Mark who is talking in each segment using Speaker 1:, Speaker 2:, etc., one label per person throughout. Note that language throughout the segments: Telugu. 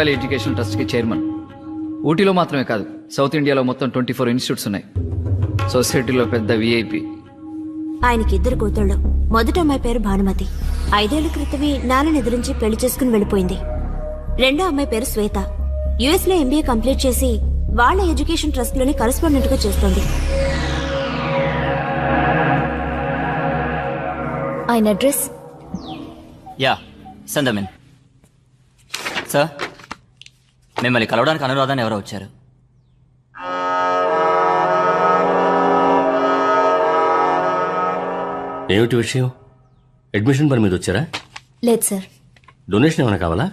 Speaker 1: ఎడ్యుకేషన్ ట్రస్ట్ కి చైర్మన్. ఊటీలో మాత్రమే కాదు, సౌత్ ఇండియాలో మొత్తం 24 ఇన్స్టిట్యూట్స్ ఉన్నాయి. సొసైటీలో పెద్ద విఐపి.
Speaker 2: ఆయనకి 2 కూతుళ్ళు. మొదటి అమ్మాయి పేరు భానుమతి. 5 ఏళ్ల క్రితమే నాన్నని ఎదిరించి పెళ్లి చేసుకుని వెళ్ళిపోయింది. రెండో అమ్మాయి పేరు శ్వేత. యుఎస్ లో ఎంబీఏ కంప్లీట్ చేసి వాళ్ళ ఎడ్యుకేషన్ ట్రస్ట్ లోని కరెస్పాండెంట్ గా చేస్తోంది. ఆయన address?
Speaker 3: Yeah, send them in. Sir, మిమ్మల్ని కలవడానికి అనురాధాన్ని ఎవరో వచ్చారు.
Speaker 4: ఏమిటి విషయం? అడ్మిషన్ పని మీద వచ్చారా?
Speaker 2: లేదు సార్.
Speaker 4: డొనేషన్ ఏమైనా కావాలా?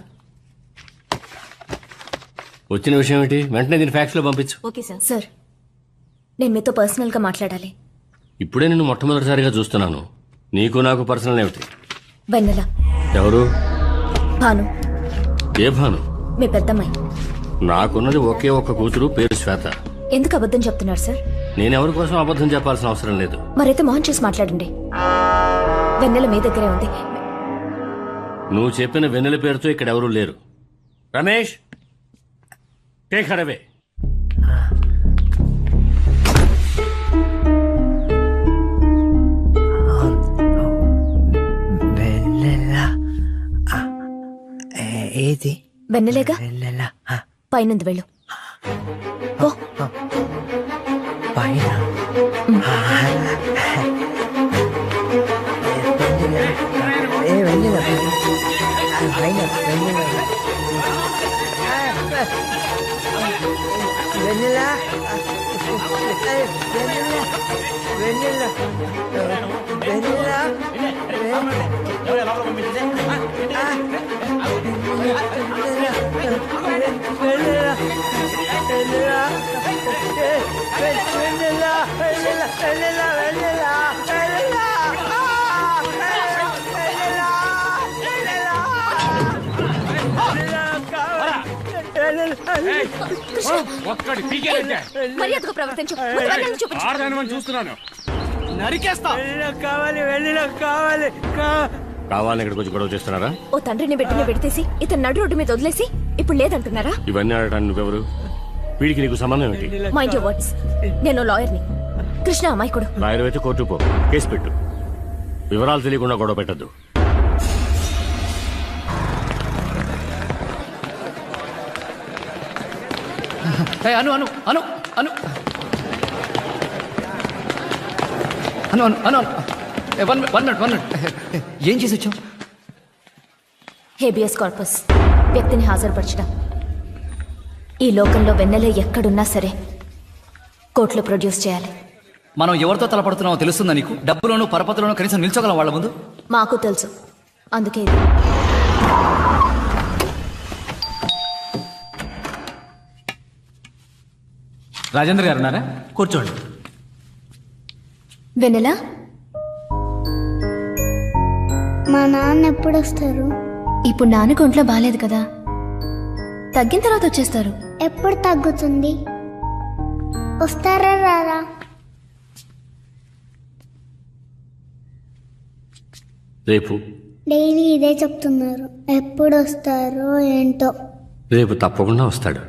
Speaker 4: వచ్చిన విషయం ఏంటి? వెంటనే దీన్ని ఫ్యాక్స్ లో పంపించు.
Speaker 2: Okay sir. సార్, నేను మీతో పర్సనల్ గా మాట్లాడాలి.
Speaker 4: ఇప్పుడే నిన్ను మొట్టమొదటిసారిగా చూస్తున్నాను. నీకు నాకు పర్సనల్ ఏమిటి?
Speaker 2: వెన్నెల.
Speaker 4: ఎవరు?
Speaker 2: భాను.
Speaker 4: ఏ భాను?
Speaker 2: మీ పెద్దమ్మాయి.
Speaker 4: నాకున్నది ఒకే ఒక్క కూతురు, పేరు శ్వేత.
Speaker 2: ఎందుకు అబద్ధం చెప్తున్నారు సార్?
Speaker 4: నేనెవరి కోసం అబద్ధం చెప్పాల్సిన అవసరం లేదు.
Speaker 2: మరైతే మొహం చూసి మాట్లాడండి. వెన్నెల మీ దగ్గరే ఉంది.
Speaker 4: నువ్వు చెప్పిన వెన్నెల పేరుతో ఇక్కడ ఎవరూ లేరు. Ramesh, take her away.
Speaker 5: ఏది?
Speaker 2: వెన్నెలేగా, పైనుంది వెళ్ళు. పో.
Speaker 5: పైన
Speaker 2: మర్యాదగా ప్రవర్తించు.
Speaker 4: చూస్తున్నాను. కావాలని ఇక్కడికి వచ్చి గొడవ చేస్తున్నారా?
Speaker 2: ఓ తండ్రిని బిడ్డని విడతీసి ఇతను నడు రోడ్డు మీద వదిలేసి ఇప్పుడు లేదంటున్నారా?
Speaker 4: ఇవన్నీ ఆడటానికి నువ్వెవరు? వీడికి నీకు సంబంధం ఏంటి?
Speaker 2: Mind your words. నేను లాయర్ని. కృష్ణ అమాయకుడు.
Speaker 4: లాయర్ అయితే కోర్టు పో, కేసు పెట్టు. వివరాలు తెలియకుండా గొడవ పెట్టద్దు.
Speaker 1: అను అను అను అను అను అను అను వన్ మినిట్. ఏం చేసి వచ్చావు?
Speaker 2: హేబియస్ కార్పస్, వ్యక్తిని హాజరుపరచడం. ఈ లోకంలో వెన్నెల ఎక్కడున్నా సరే కోర్టులో ప్రొడ్యూస్ చేయాలి.
Speaker 1: మనం ఎవరితో తలపడుతున్నామో తెలుస్తుందా నీకు? డబ్బులోను పరపతిలోను కనీసం నిల్చోగలం వాళ్ళ ముందు?
Speaker 2: మాకు తెలుసు, అందుకే ఇది.
Speaker 6: రాజేంద్ర గారు ఉన్నారా? కూర్చోండి.
Speaker 2: వెన్నెల,
Speaker 7: మా నాన్న ఎప్పుడు వస్తారు?
Speaker 2: ఇప్పుడు నాన్నకు ఒంట్లో బాగాలేదు కదా, తగ్గిన తర్వాత వచ్చేస్తారు.
Speaker 7: ఎప్పుడు తగ్గుతుంది? వస్తారా రారా?
Speaker 4: రేపు.
Speaker 7: డైలీ ఇదే చెప్తున్నారు. ఎప్పుడు వస్తారో ఏంటో.
Speaker 4: రేపు తప్పకుండా వస్తాడు.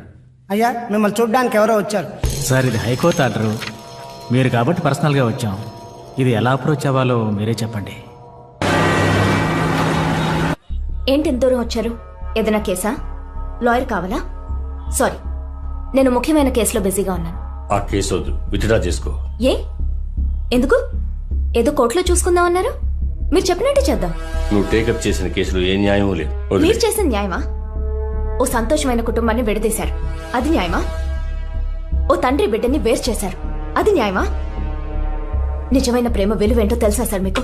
Speaker 5: అయ్యా, మిమ్మల్ని చూడ్డానికి ఎవరో వచ్చారు.
Speaker 6: సార్, ఇది హైకోర్టు ఆర్డరు. మీరు కాబట్టి పర్సనల్గా వచ్చాం. ఇది ఎలా అప్రోచ్ అవ్వాలో మీరే చెప్పండి.
Speaker 2: ఏంటి ఇంత దూరం వచ్చారు? ఏదైనా కేసా? లాయర్ కావాలా? సారీ, నేను ముఖ్యమైన కేసులో బిజీగా ఉన్నాను.
Speaker 4: ఆ కేసు వద్దు, విత్డ్రా చేసుకో.
Speaker 2: ఏ? ఎందుకు? ఏదో కోర్టులో చూసుకుందాం అన్నారు. మీరు చెప్పినట్టు చేద్దాం.
Speaker 4: నువ్వు టేకప్ చేసిన కేసులో ఏ న్యాయం లేదు.
Speaker 2: మీరు చేసిన న్యాయమా? ఓ సంతోషమైన కుటుంబాన్ని విడదీశారు, అది న్యాయమా? ఓ తండ్రి బిడ్డని వేరు చేశారు, అది న్యాయమా? నిజమైన ప్రేమ విలువేంటో తెలుసా సార్ మీకు?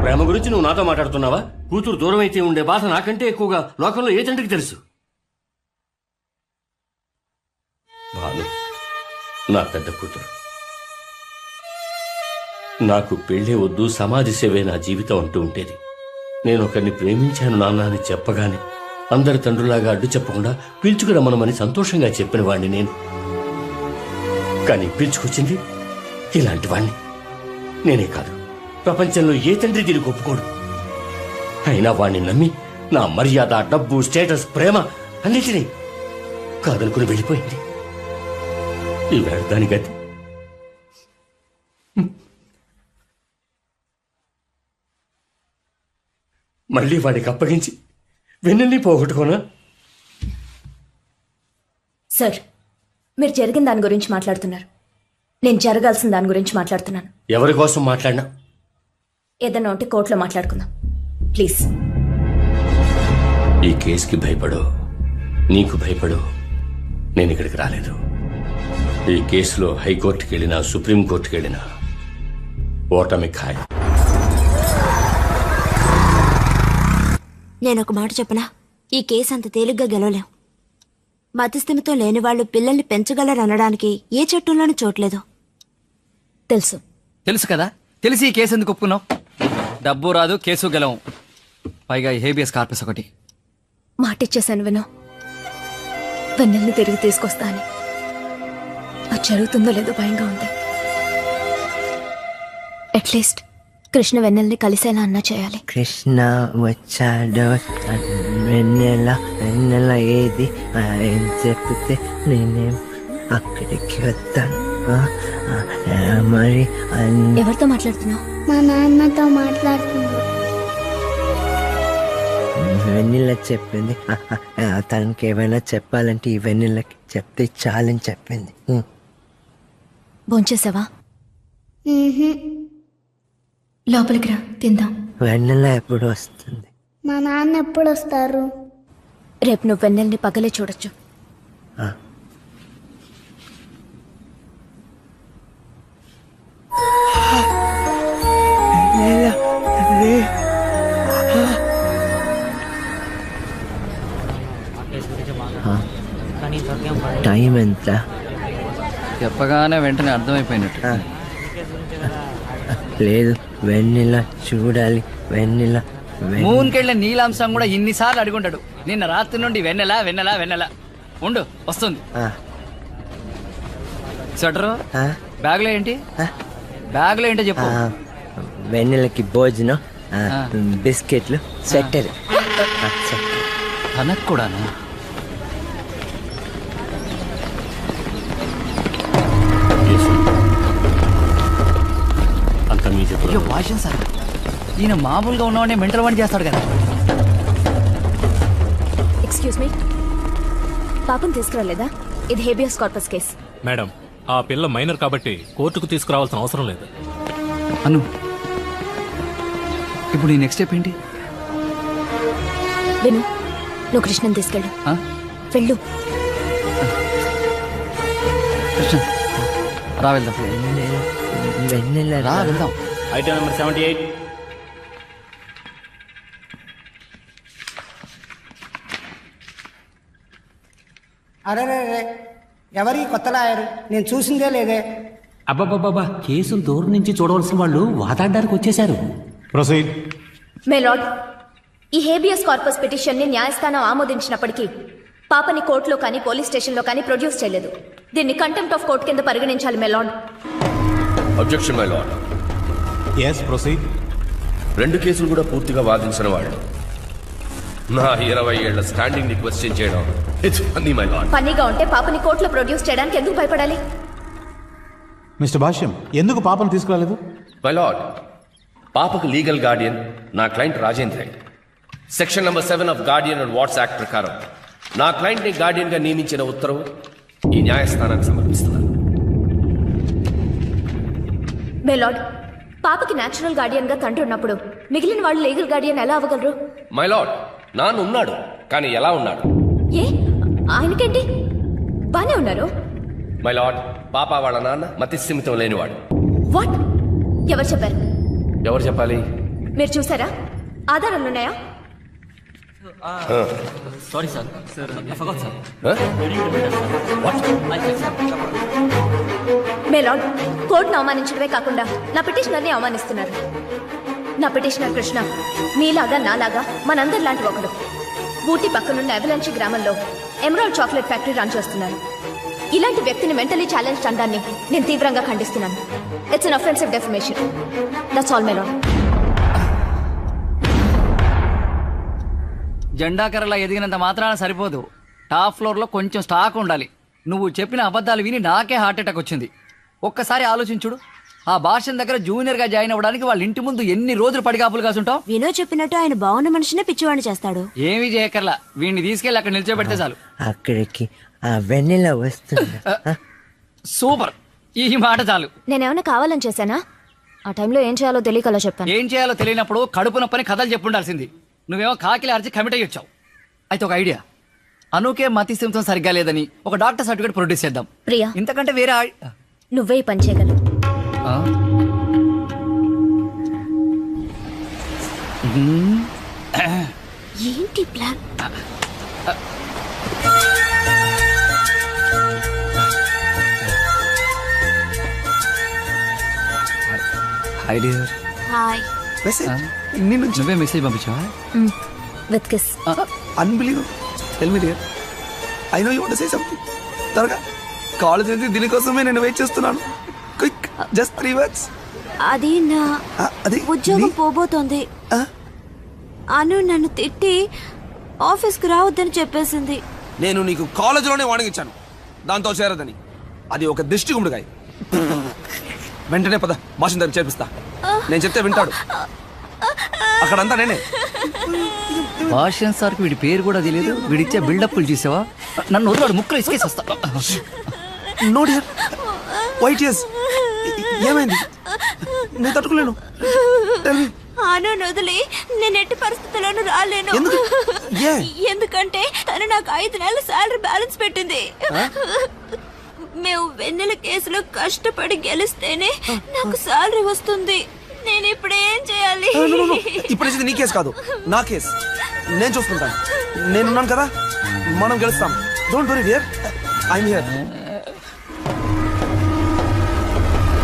Speaker 4: ప్రేమ గురించి నువ్వు నాతో మాట్లాడుతున్నావా? కూతురు దూరం అయితే ఉండే బాధ నాకంటే ఎక్కువగా లోకంలో ఏ తండ్రికి తెలుసు? భాను నా పెద్ద కూతురు. నాకు పెళ్ళే వద్దు, సమాజ సేవే నా జీవితం అంటూ ఉండేది. నేను ఒకరిని ప్రేమించాను నాన్న అని చెప్పగానే అందరి తండ్రులాగా అడ్డు చెప్పకుండా పిలుచుకురమ్మనమని సంతోషంగా చెప్పిన వాణ్ణి నేను. కానీ పిలుచుకొచ్చింది ఇలాంటి వాణ్ణి. నేనే కాదు, ప్రపంచంలో ఏ తండ్రి దీనికి ఒప్పుకోడు. అయినా వాణ్ణి నమ్మి నా మర్యాద, డబ్బు, స్టేటస్, ప్రేమ అన్నిటినీ కాదనుకుని వెళ్ళిపోయింది. ఈవేళ దాని గతి మళ్ళీ వాడికి అప్పగించి వెన్నెల్ని పోగొట్టుకోనా?
Speaker 8: సార్, మీరు జరిగిన దాని గురించి మాట్లాడుతున్నారు. నేను జరగాల్సిన దాని గురించి మాట్లాడుతున్నాను.
Speaker 4: ఎవరి కోసం మాట్లాడినా
Speaker 8: ఏదన్నా ఉంటే కోర్టులో మాట్లాడుకుందాం ప్లీజ్.
Speaker 4: ఈ కేసుకి భయపడో నీకు భయపడో నేను ఇక్కడికి రాలేదు. ఈ కేసులో హైకోర్టుకి వెళ్ళినా సుప్రీంకోర్టుకి వెళ్ళినా ఓటమి ఖాయం.
Speaker 2: నేనొక మాట చెప్పనా, ఈ కేసు అంత తేలిగ్గా గెలవలేం. మతిస్థిమితం లేని వాళ్ళు పిల్లల్ని పెంచగలరనడానికి ఏ చట్టంలోనూ చోట్లేదు.
Speaker 8: తెలుసు.
Speaker 1: తెలుసు కదా, తెలిసి ఈ కేసు ఎందుకు ఒప్పుకున్నావు? డబ్బు రాదు, కేసు గెలవం, పైగా ఈ హేబియస్ కార్పస్ ఒకటి.
Speaker 8: మాటిచ్చేశాను వినో, వెన్నెల్ని తిరిగి తీసుకొస్తా అని. అది జరుగుతుందో లేదో భయంగా ఉంది. అట్లీస్ట్ కృష్ణ వెన్నెల్ని కలిసేలా అన్నా చేయాలి.
Speaker 5: కృష్ణ వచ్చాడో వెన్నెల వెన్నెల ఏది ఏం చెప్తే నేనేం అక్కడికి వస్తాను. మరి
Speaker 8: ఎవరితో మాట్లాడుతున్నావు?
Speaker 7: మా నాన్నతో మాట్లాడుతున్నాడు.
Speaker 5: వెన్నెల చెప్పింది తనకి ఏమైనా చెప్పాలంటే ఈ వెన్నెలకి చెప్తే చాలని చెప్పింది.
Speaker 8: భోంచేసావా?
Speaker 7: మ్మ్హ్మ్.
Speaker 8: లోపలికి రా, తిందాం.
Speaker 5: వెన్నెల ఎప్పుడు వస్తుంది?
Speaker 7: మా నాన్న ఎప్పుడు వస్తారు?
Speaker 8: రేపు నువ్వు వెన్నెల్ని పగలే చూడొచ్చు.
Speaker 5: ఆ. టైం ఎంత?
Speaker 1: చెప్పగానే వెంటనే అర్థమైపోయినట్టు.
Speaker 5: లేదు, వెన్నెల చూడాలి. వెన్నెల
Speaker 1: మూన్కెళ్ళే నీలాంశం కూడా ఇన్నిసార్లు అడుగుంటాడు. నిన్న రాత్రి నుండి వెన్నెలా వెన్నెలా వెన్నెలా. ఉండు, వస్తుంది. స్వెటరు బ్యాగ్లో ఏంటి? బ్యాగ్లో ఏంటో చెప్పు.
Speaker 5: వెన్నెలకి భోజనం, బిస్కెట్లు, స్వెటర్.
Speaker 1: తనకు కూడానా?
Speaker 4: అంత మీ చెప్పు.
Speaker 1: అయ్యో భాషం సార్, ఈయన మామూలుగా ఉన్నవాడిని మెంటల్ వాడిని చేస్తాడు కదా.
Speaker 8: ఎక్స్క్యూజ్ మీ, పాపం తీసుకురాలేదా? ఇది హేబియస్ కార్పస్ కేస్.
Speaker 9: మేడం, ఆ పిల్ల మైనర్ కాబట్టి కోర్టుకు తీసుకురావాల్సిన అవసరం లేదు.
Speaker 1: అను, ఇప్పుడు నీ నెక్స్ట్ స్టెప్ ఏంటి?
Speaker 8: విను, నువ్వు కృష్ణని తీసుకెళ్ళు.
Speaker 1: ఆ?
Speaker 8: వెళ్ళు.
Speaker 1: కృష్ణ రా వెళ్దాం.
Speaker 5: వెన్నెల
Speaker 1: రా వెళ్దాం.
Speaker 3: Item number 78.
Speaker 5: అరే ఎవరి కొత్త లాయరు? నేను చూసిందే లేదే.
Speaker 10: అబ్బాబాబా, కేసులు దూరం నుంచి చూడవలసిన వాళ్ళు వాదాడడానికి వచ్చేశారు.
Speaker 9: ప్రొసీడ్.
Speaker 8: మే లార్డ్, ఈ హేబియస్ కార్పస్ పిటిషన్ ని న్యాయస్థానం ఆమోదించినప్పటికీ పాపని కోర్టులో కానీ పోలీస్ స్టేషన్లో కానీ ప్రొడ్యూస్ చేయలేదు. దీన్ని కంటెంప్ట్ ఆఫ్ కోర్ట్ కింద పరిగణించాలి my lord.
Speaker 11: Objection my lord.
Speaker 9: Yes, proceed.
Speaker 11: రెండు కేసులు కూడా పూర్తిగా వాదించిన వాళ్ళు నా 20 ఏళ్ల స్టాండింగ్ ని క్వశ్చన్ చేయడం ఇట్స్ ఫన్నీ మై లార్డ్.
Speaker 8: ఫన్నీగా ఉంటే పాపని కోర్టులో ప్రొడ్యూస్ చేయడానికి ఎందుకు భయపడాలి?
Speaker 9: మిస్టర్ భాష్యం, ఎందుకు పాపను తీసుకురాలేదు?
Speaker 11: మై లార్డ్, పాపకు లీగల్ గార్డియన్ నా client Rajendra. Section number 7 of Guardian and what's act ప్రకారం నా క్లయింట్ ని గార్డియన్ గా నియమించిన ఉత్తర్వు ఈ న్యాయస్థానానికి సమర్పిస్తున్నాను.
Speaker 8: మే లార్డ్, పాపకి న్యాచురల్ గార్డియన్ గా తండ్రి ఉన్నప్పుడు మిగిలిన వాళ్ళు లీగల్ గార్డియన్ ఎలా అవ్వగలరు?
Speaker 11: మై లార్డ్, నాన్న ఉన్నాడు, కానీ ఎలా ఉన్నాడు?
Speaker 8: ఏ, ఆయనకేంటి? బానే ఉన్నారు.
Speaker 11: మై లార్డ్, పాప వాళ్ళ నాన్న మతిస్థిమితం లేనివాడు.
Speaker 8: వాట్? ఎవరు చెప్పారు?
Speaker 11: ఎవరు చెప్పాలి?
Speaker 8: మీరు చూసారా? ఆధారాలున్నాయా?
Speaker 3: Sorry sir, I forgot, sir.
Speaker 8: My lord, కోర్టును అవమానించడమే కాకుండా నా పిటిషనర్ని అవమానిస్తున్నారు. నా పిటిషనర్ కృష్ణ మీలాగా నాలాగా మనందరి లాంటి ఒకడు. ఊటీ పక్కనున్న అవలాంచి గ్రామంలో ఎమరాల్డ్ చాక్లెట్ ఫ్యాక్టరీ రన్ చేస్తున్నారు. ఇలాంటి వ్యక్తిని మెంటలీ ఛాలెంజ్ అనడాన్ని నేను తీవ్రంగా ఖండిస్తున్నాను. It's an offensive defamation. That's all my lord.
Speaker 1: జెండా కర్రలా ఎదిగినంత మాత్రాన సరిపోదు. టాప్ ఫ్లోర్ లో కొంచెం స్టాక్ ఉండాలి. నువ్వు చెప్పిన అబద్ధాలు విని నాకే హార్ట్ అటాక్ వచ్చింది. ఒక్కసారి ఆలోచించుడు, ఆ భాషన్ దగ్గర జూనియర్ గా జాయిన్ అవ్వడానికి వాళ్ళ ఇంటి ముందు ఎన్ని రోజులు పడిగాపులు కాసుంటావు.
Speaker 2: వినోద్ చెప్పినట్టు ఆయన బాగున్న మనిషినే పిచ్చివాడిని చేస్తాడు.
Speaker 1: ఏమీ చేయకర్లా, వీడిని తీసుకెళ్ళి అక్కడ నిల్చోబెడితే చాలు.
Speaker 5: అక్కడికి ఆ వెన్నెల వస్తుంది.
Speaker 1: సూపర్, ఈ మాట చాలు.
Speaker 8: నేనేమైనా కావాలని చేశానా? ఆ టైంలో ఏం చేయాలో తెలియకలా చెప్పాను.
Speaker 1: ఏం చేయాలో తెలియనప్పుడు కడుపు నొప్పని కథలు చెప్పుండాల్సింది. నువ్వేమో కాకిలి అరిచి కమిట్ అయ్యి వచ్చావు. అయితే ఒక ఐడియా, అనుకే మతి స్థిమితం సరిగ్గా లేదని ఒక డాక్టర్ సర్టిఫికేట్ ప్రొడ్యూస్ చేద్దాం.
Speaker 8: ప్రియా,
Speaker 1: ఇంతకంటే వేరే
Speaker 8: నువ్వే ఈ పని చేయగలవు.
Speaker 2: ఏంటి ప్లాన్?
Speaker 1: Hi dear.
Speaker 2: హాయ్.
Speaker 1: నువ్వే మెసేజ్ పంపించావా?
Speaker 8: With kiss.
Speaker 12: Unbelievable. Tell me dear, I know you want to say something. త్వరగా, కాలేజ్ నుంచి దీనికోసమే నేను వెయిట్ చేస్తున్నాను. Quick, just 3 words.
Speaker 2: అది నా ఉద్యోగం పోబోతోంది. అను నన్ను తిట్టి ఆఫీస్కి రావద్దని చెప్పేసింది.
Speaker 12: నేను నీకు కాలేజీలోనే వార్నింగ్ ఇచ్చాను దాంతో చేరదని. అది ఒక దిష్టి గుమ్మడికాయ. వెంటనే పద, భాషను దగ్గర చేర్పిస్తా. నేను చెప్తే వింటాడు. అక్కడంతా నేనే.
Speaker 1: భాషన్ సార్కి వీడి పేరు కూడా తెలియదు. వీడిచ్చే బిల్డప్లు చూసావా? నన్ను వదిలాడు, ముక్కలు ఇసుకేసి వస్తా.
Speaker 12: No dear, white years. ఏమైంది? నేను తట్టుకోలేను.
Speaker 2: అను వదిలి నేను ఎట్టి పరిస్థితుల్లోనూ రాలేను. ఎందుకంటే తను నాకు 5 నెలల శాలరీ బ్యాలెన్స్ పెట్టింది. మేము వెన్నెల కేసులో కష్టపడి గెలిస్తేనే నాకు శాలరీ వస్తుంది. నేను ఇప్పుడు ఏం చేయాలి?
Speaker 12: ఇప్పుడు నీ కేసు కాదు, నా కేసు. నేను చూసుకుంటాను. నేనున్నాను కదా, మనం గెలుస్తాం. Don't worry dear, I'm here.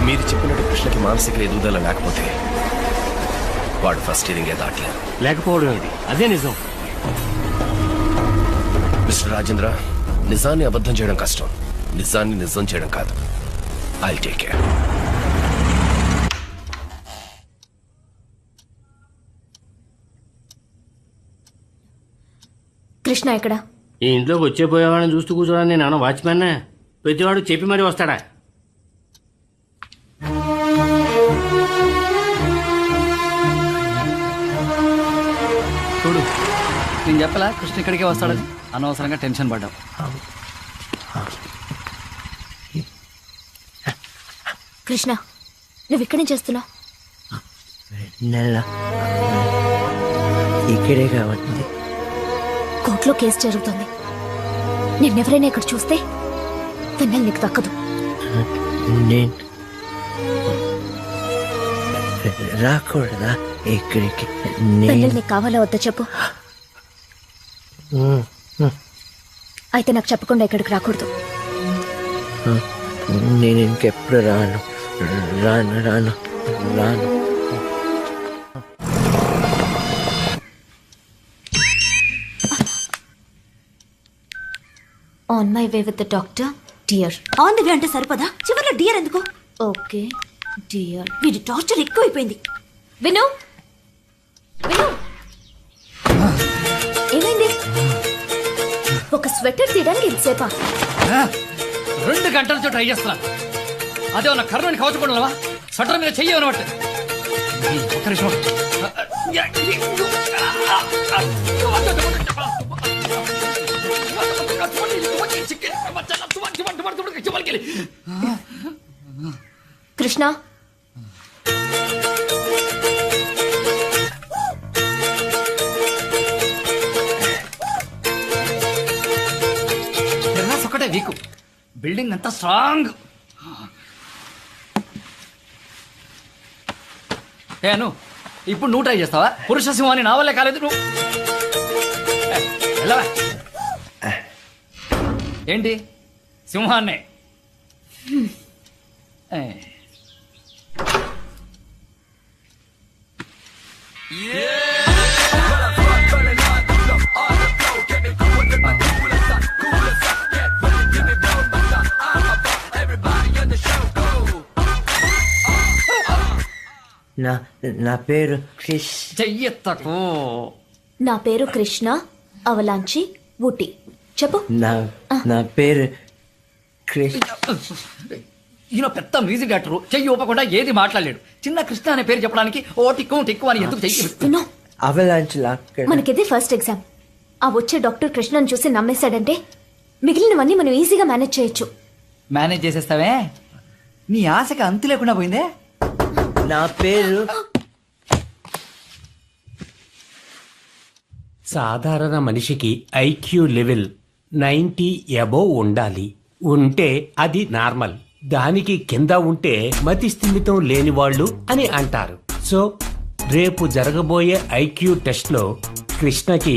Speaker 11: మీరు చెప్పినట్టు కృష్ణకి మానసిక ఎదుగుదల లేకపోతే వాడు ఫస్ట్ ఇయరింగే దాటలేదు.
Speaker 10: లేకపోవడం ఏంటి? అదే నిజం.
Speaker 11: మిస్టర్ రాజేంద్ర, నిజాన్ని అబద్ధం చేయడం కష్టం, నిజాన్ని నిజం చేయడం కాదు. I will take care.
Speaker 8: Krishna ఎక్కడ?
Speaker 10: ఈ ఇంట్లోకి వచ్చే పోయేవాడిని చూస్తూ కూర్చోడానికి నేను ఏమన్నా వాచ్మెన్నే? ప్రతివాడు చెప్పి మరీ వస్తాడా?
Speaker 1: చూడు, నేను చెప్పలా కృష్ణ ఇక్కడికే వస్తాడని. అనవసరంగా టెన్షన్ పడ్డావు.
Speaker 8: కృష్ణ, నువ్వు ఇక్కడే చేస్తున్నావు?
Speaker 5: నెల ఇక్కడే కావాలి.
Speaker 8: కోర్టులో కేసు జరుగుతుంది. నిన్నెవరైనా ఇక్కడ చూస్తే వెన్నెల నీకు దక్కదు.
Speaker 5: నేను రాకూడదా ఇక్కడికి?
Speaker 8: వెన్నెల నీకు కావాలా వద్దా చెప్పు. అయితే నాకు చెప్పకుండా ఇక్కడికి రాకూడదు.
Speaker 5: నేను ఇంకెప్పుడు రాను రాను రాను రాను.
Speaker 8: On my way with the doctor dear.
Speaker 2: On the way అంటే సరిపోదా? చివరిలో డియర్ ఎందుకు?
Speaker 8: Okay dear.
Speaker 2: వీడి టార్చర్ ఎక్కువైపోయింది.
Speaker 8: విను విను, ఏమైంది? ఒక స్వెటర్ తీయడానికి ఇంతసేపా?
Speaker 1: 2 గంటల నుంచి ట్రై చేస్తున్నాను. అదే ఉన్న కర్రని కవచపడలేవా? స్వెటర్ మీద చెయ్యి అనమాట. ఒక్క నిమిషం.
Speaker 8: కృష్ణ,
Speaker 1: ఒకటే వీకు, బిల్డింగ్ అంతా స్ట్రాంగ్. ఏను ఇప్పుడు నువ్వు ట్రై చేస్తావా? పురుష సింహాన్ని నా వల్లే కాలేదు. నువ్వు ఎలా ఏంటి సింహాన్నే?
Speaker 5: నా పేరు
Speaker 1: చెయ్యెత్తకు.
Speaker 8: నా పేరు కృష్ణ అవలాంచి ఊటీ. చెప్పు.
Speaker 5: నా పేరు క్రిష్.
Speaker 1: ఈయన పెద్ద మ్యూజిక్ డైరెక్టర్, చెయ్యి ఊపకుండా ఏది మాట్లాడలేడు. చిన్న కృష్ణ అనే పేరు చెప్పడానికి ఓ టిక్కు అని ఎందుకు చెయ్యి?
Speaker 5: అవలాంచ్
Speaker 8: మనకిదే ఫస్ట్ ఎగ్జామ్. ఆ వచ్చే డాక్టర్ కృష్ణను చూసి నమ్మేశాడంటే మిగిలినవన్నీ మనం ఈజీగా మేనేజ్ చేయొచ్చు.
Speaker 1: మేనేజ్ చేసేస్తావే? నీ ఆశకి అంతు లేకుండా పోయిందే.
Speaker 5: నా పేరు
Speaker 10: సాధారణ మనిషికి ఐక్యూ లెవెల్ 90 అబోవ్ ఉండాలి. ఉంటే అది నార్మల్. దానికి కింద ఉంటే మతి స్థిమితం లేని వాళ్ళు అని అంటారు. సో రేపు జరగబోయే ఐక్యూ టెస్ట్ లో కృష్ణకి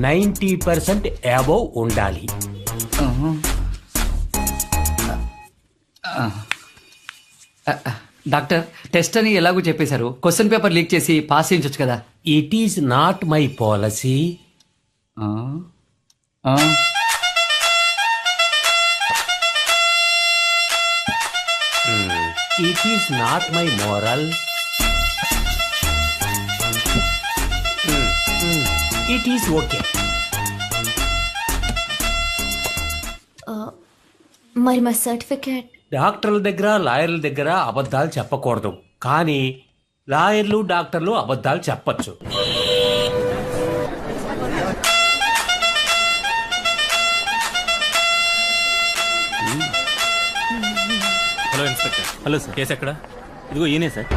Speaker 10: 90% అబోవ్ ఉండాలి.
Speaker 1: డాక్టర్, టెస్ట్ అని ఎలాగో చెప్పేశారు, క్వశ్చన్ పేపర్ లీక్ చేసి పాస్ చేయించొచ్చు కదా.
Speaker 10: It is not my policy. It is not my moral. It is okay.
Speaker 8: మరి మా సర్టిఫికేట్?
Speaker 10: డాక్టర్ల దగ్గర లాయర్ల దగ్గర అబద్ధాలు చెప్పకూడదు, కానీ లాయర్లు డాక్టర్లు అబద్ధాలు చెప్పచ్చు.
Speaker 9: Hello inspector. Hello sir. Case ఎక్కడ?
Speaker 3: ఇదిగో ఈయనే సార్.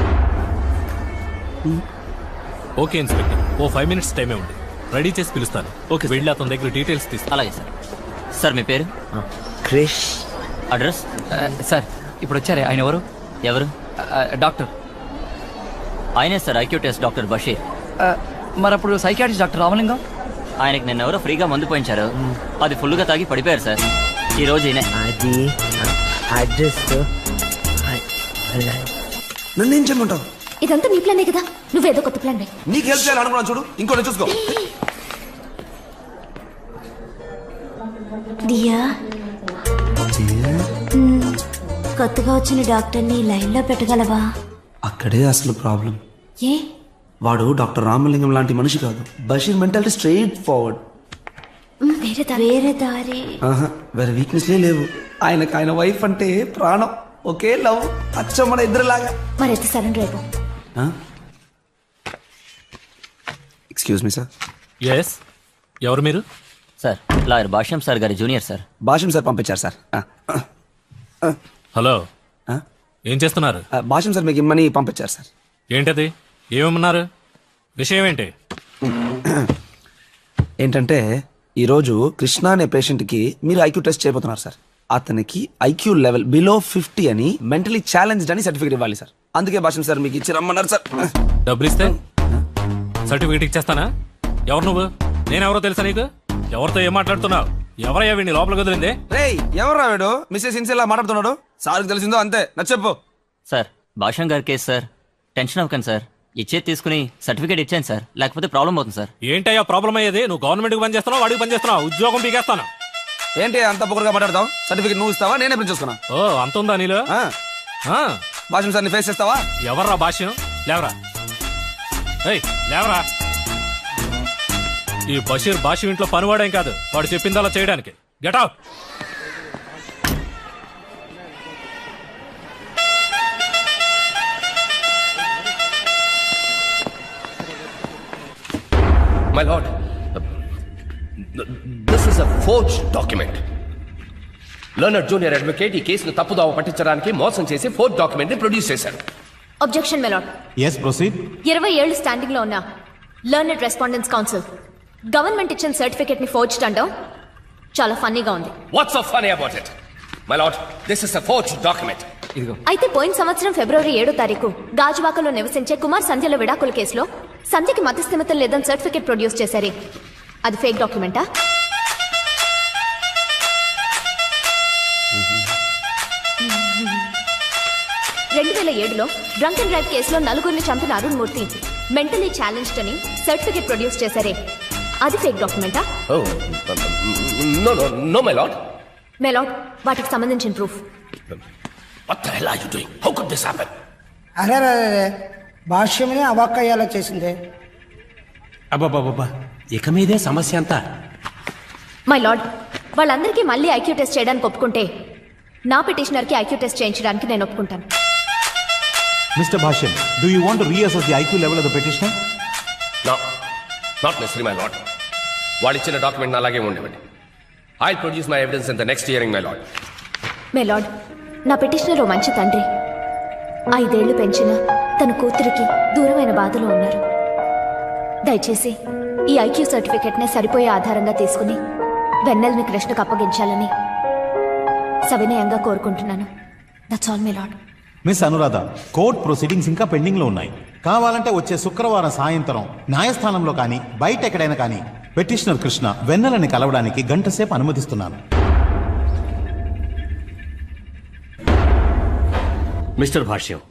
Speaker 9: ఓకే ఇన్స్పెక్టర్, ఓ 5 minutes టైమే ఉంది. రెడీ చేసి పిలుస్తాను.
Speaker 3: ఓకే,
Speaker 9: వెళ్ళి అతని దగ్గర డీటెయిల్స్ తీస్తాను.
Speaker 3: అలాగే సార్. సార్ మీ పేరు?
Speaker 5: క్రిష్.
Speaker 3: అడ్రస్?
Speaker 1: సార్ ఇప్పుడు వచ్చారే, ఆయన ఎవరు?
Speaker 3: ఎవరు?
Speaker 1: డాక్టర్.
Speaker 3: ఆయనే sir, IQ test doctor Basheer.
Speaker 1: మరి అప్పుడు సైకాట్రిస్ట్ డాక్టర్ రామలింగం?
Speaker 3: ఆయనకి నిన్న ఎవరో ఫ్రీగా మందు పోయించారు, అది ఫుల్గా తాగి పడిపోయారు సార్. ఈ రోజు ఈయనే.
Speaker 5: అది అడ్రస్.
Speaker 12: నన్నేం చేయమంటావు?
Speaker 8: ఇదంతా నీ ప్లానే కదా, నువ్వేదో కొత్త ప్లాన్ వే.
Speaker 12: నీకు హెల్ప్ చేయాలనుకున్నాను, చూడు ఇంకోటి చూసుకో.
Speaker 2: దియా, కొత్తగా వచ్చిన డాక్టర్ని లైన్లో పెట్టగలవా?
Speaker 12: అక్కడే అసలు ప్రాబ్లం.
Speaker 2: ఏ?
Speaker 12: వాడు డాక్టర్ రామలింగం లాంటి మనిషి కాదు. Basheer mentality straightforward.
Speaker 2: వేరే దారి.
Speaker 12: వేరే వీక్నెస్లే లేవు. ఆయనకు ఆయన వైఫ్ అంటే ప్రాణం. ఒకే లవ్, అచ్చం మన ఇద్దరులాగా.
Speaker 8: మరి అయితే సరెండర్ అయిపో.
Speaker 12: Excuse me sir.
Speaker 9: ఎస్, ఎవరు మీరు?
Speaker 3: సార్, లాయర్ భాష్యం సార్ గారి జూనియర్ సార్.
Speaker 12: భాష్యం సార్ పంపించారు సార్.
Speaker 9: హలో, ఏం చేస్తున్నారు?
Speaker 12: భాష్యం సార్ మీకు ఇమ్మని పంపించారు సార్.
Speaker 9: ఏంటది? ఏమన్నారు? విషయం ఏంటి?
Speaker 12: ఏంటంటే ఈరోజు కృష్ణ అనే పేషెంట్కి మీరు ఐక్యూ టెస్ట్ చేయబోతున్నారు సార్. అతనికి ఐక్యూ లెవెల్ బిలో 50 అని మెంటలీ ఛాలెంజ్డ్ అని సర్టిఫికేట్ ఇవ్వాలి సార్. అందుకే భాష్యం సార్ మీకు ఇచ్చి రమ్మన్నారు సార్.
Speaker 9: డబ్బులు ఇస్తే సర్టిఫికేట్ ఇచ్చేస్తానా? ఎవరు నువ్వు? నేనెవరో తెలుసా నీకు? ఎవరితో ఏం మాట్లాడుతున్నావు? ఎవరయ్యా వీడిని లోపల కుదిరింది?
Speaker 12: రేయ్, ఎవరు రావాడు? మిస్సెస్ ఇన్సిలా మాట్లాడుతున్నాడు. సార్కి తెలిసిందో అంతే. నచ్చప్పు.
Speaker 3: సార్, భాష్యం గారి కేసు సార్. టెన్షన్ అవ్వకండి సార్. ఇచ్చేది తీసుకుని సర్టిఫికేట్ ఇచ్చాను సార్, లేకపోతే ప్రాబ్లం అవుతుంది సార్.
Speaker 9: ఏంటయ్యా ప్రాబ్లం అయ్యేది? నువ్వు గవర్నమెంట్కి పని చేస్తున్నావు, వాడికి పని చేస్తున్నావు, ఉద్యోగం పీకేస్తాను.
Speaker 12: ఏంటి అంత పొగరుగా మాట్లాడతావు? సర్టిఫికేట్ నువ్వు ఇస్తావా, నేనే ప్రింట్ చేసుకున్నా?
Speaker 9: ఓ, అంత ఉందా నీలో?
Speaker 12: భాష్యం సార్ ని ఫేస్ చేస్తావా?
Speaker 9: ఎవర్రా భాష్యం? లేవరా, లేవరా. ఈ బషీర్ భాష్యం ఇంట్లో పనివాడేం కాదు, వాడు చెప్పిందలా చేయడానికి. Get out.
Speaker 11: My lord, this is a forged document. Learned junior advocate ఈ కేసును తప్పుదావ పట్టించడానికి మోసం చేసి ఫోర్జ్ డాక్యుమెంట్ ని ప్రొడ్యూస్ చేశారు.
Speaker 8: Objection my lord.
Speaker 6: Yes, proceed.
Speaker 8: 20 ఏళ్ళు స్టాండింగ్ లో ఉన్న లర్నెడ్ రెస్పాండెంట్స్ కౌన్సిల్ గవర్నమెంట్ ఇచ్చిన సర్టిఫికేట్ ని ఫోర్జ్డ్ అంటాం చాలా ఫన్నీగా ఉంది.
Speaker 11: What's so funny about it? My lord, this is a forged document.
Speaker 8: అయితే పోయిన సంవత్సరం ఫిబ్రవరి 7వ తారీఖు గాజువాకలో నివసించే కుమార్ సంధ్యల విడాకుల కేసులో సంధ్యకి మతిస్థిమితం లేదని సర్టిఫికేట్ ప్రొడ్యూస్ చేశారు. అది ఫేక్ డాక్యుమెంటా? లో డ్రంక్ అండ్ డ్రైవ్ కేసులో నలుగురిని చంపిన అరుణ్ మూర్తి మెంటలీ ఛాలెంజ్డ్ అని సర్టిఫికేట్ ప్రొడ్యూస్ చేశారే, అది ఫేక్ డాక్యుమెంటా?
Speaker 11: No, my lord.
Speaker 8: మెలాడ్, వాటికి సంబంధించిన proof.
Speaker 11: What the hell are you doing? How could this happen?
Speaker 13: అరే భాష్యమనే అవాక్కయ్యేలా చేసిందే.
Speaker 10: అబ్బాబాబా, ఇక మీదే సమస్య అంతా.
Speaker 8: మై లార్డ్, వాళ్ళందరికీ మళ్ళీ ఐక్యూ టెస్ట్ చేయడానికి ఒప్పుకుంటే నా పిటిషనర్కి ఐక్యూ టెస్ట్ చేయించడానికి నేను ఒప్పుకుంటాను.
Speaker 14: Mr. Bhashan, do you want to reassess the IQ level of the petitioner?
Speaker 11: No, not necessary, my lord. వాళ్ళు ఇచ్చిన డాక్యుమెంట్ అలాగే ఉండేవండి. I produce my evidence in the next hearing, my lord.
Speaker 8: May lord, నా పిటిషనర్ ఓ మంచి తండ్రి. 5 ఏళ్లు పెంచిన తన కూతురికి దూరమైన బాధలో ఉన్నారు. దయచేసి ఈ ఐక్యూ సర్టిఫికెట్నే సరిపోయే ఆధారంగా తీసుకుని వెన్నెల్ని కృష్ణకు అప్పగించాలని సవినయంగా కోరుకుంటున్నాను. That's all, my lord.
Speaker 14: Miss Anuradha, court proceedings ఇంకా పెండింగ్ లో ఉన్నాయి. కావాలంటే వచ్చే శుక్రవారం సాయంత్రం న్యాయస్థానంలో కానీ బయట ఎక్కడైనా కానీ పెటిషనర్ కృష్ణ వెన్నెలని కలవడానికి గంట సేపు అనుమతిస్తున్నాను.
Speaker 4: మిస్టర్ భాష్యం,